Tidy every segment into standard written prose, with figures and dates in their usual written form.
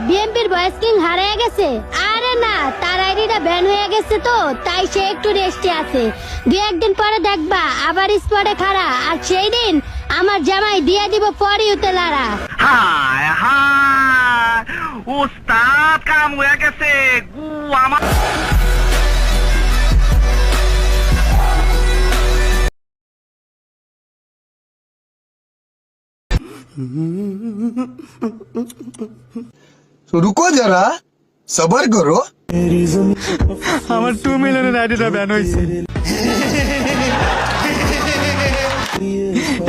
বিএনপির voice king হারিয়ে গেছে? আরে না, তার আইডিটা ব্যান হয়ে গেছে তো, তাই সে একটু রেস্টে আছে। 2-1 দিন পরে দেখবা আবার স্পটে খাড়া, আর সেই দিন আমার জামাই দিয়ে দিব পরিউতে লারা। হায় হায়, ওস্তাদ কাম হয়ে গেছে গু আমার। रुको जरा सबर करो। আমার 2 মিলিয়নের আইডিটা ব্যান হয়েছে।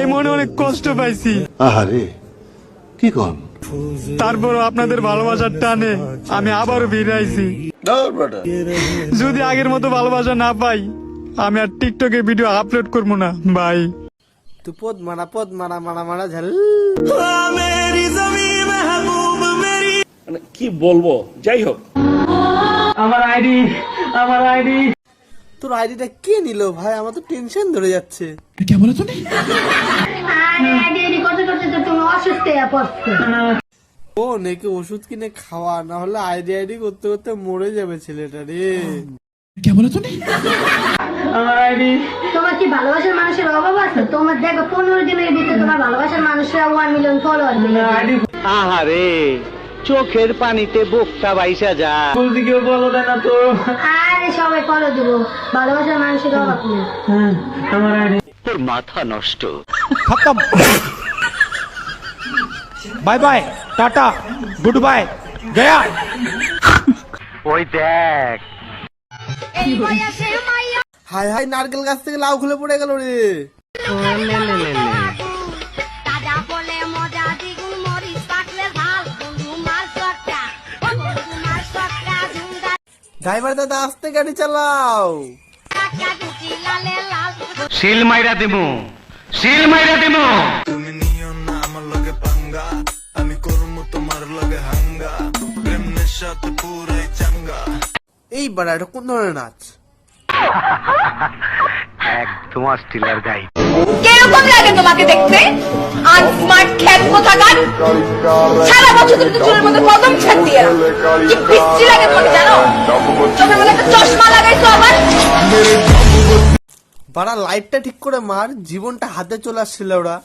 এই মনে অনেক কষ্ট পাইছি। আহারে কি কোন? তারপরও আপনাদের ভালোবাসার টানে আমি আবারও ফিরে আইছি। যদি আগের মতো ভালোবাসা না পাই, আমি আর টিকটকে ভিডিও আপলোড করবো না ভাই। তু পদ মারা মারা ঝাল। মানে কি বলবো, যাই হোক। আমার আইডি তোর আইডিটা কে নিল ভাই? আমার তো টেনশন ধরে যাচ্ছে। ও নাকি ওষুধ কিনে খাওয়া, না হলে আইডি করতে করতে মরে যাবে ছেলেটা রে। তোমার কি ভালোবাসার মানুষের অভাব আছে? তোমার দেখো 15 দিনের ভিতরে তোমার ভালোবাসার মানুষের 1 মিলিয়ন ফলোয়ার। আহারে, চোখের পানিতে বোকটা বাইসা যা। কেউ বলো না তো। আরে সবাই ফলো দিব, ভালোবাসার মানুষের অভাব নেই। আমার আইডি তোর মাথা নষ্ট। खत्म। Bye bye, tata, goodbye, गया। ওই দেখ, হাই হাই, নারকেল গাছ থেকে লাউ খুলে পড়ে গেল রে। ড্রাইভার দাদা আস্তে গাড়ি চালাও। শিল মাইরা দিমু, শিল মাইরা দিমু। তুমি নিও না আমার লগে পাঙ্গা, আমি করব তোমার লগে হাঙ্গা, প্রেম নেশাতে পুরাই চাঙ্গা। এই বাড়া, এটা কোন ধরনের নাচ? একদম অস্ট্রেলিয়ার গাই। কিরকম লাগে তোমাকে দেখতে? আনস্মার্ট খ্যাত কোথাকার। সারা বছর তুমি তো চুলের মধ্যে কদম ছাড় দিয়ে রাখো। কি বিশ্রী লাগে তোমাকে জানো? চোখের মধ্যে একটা চশমা লাগাইছো আবার। বাড়া লাইটটা ঠিক করে মার, জীবনটা হাতে চলে আসছিল ওরা।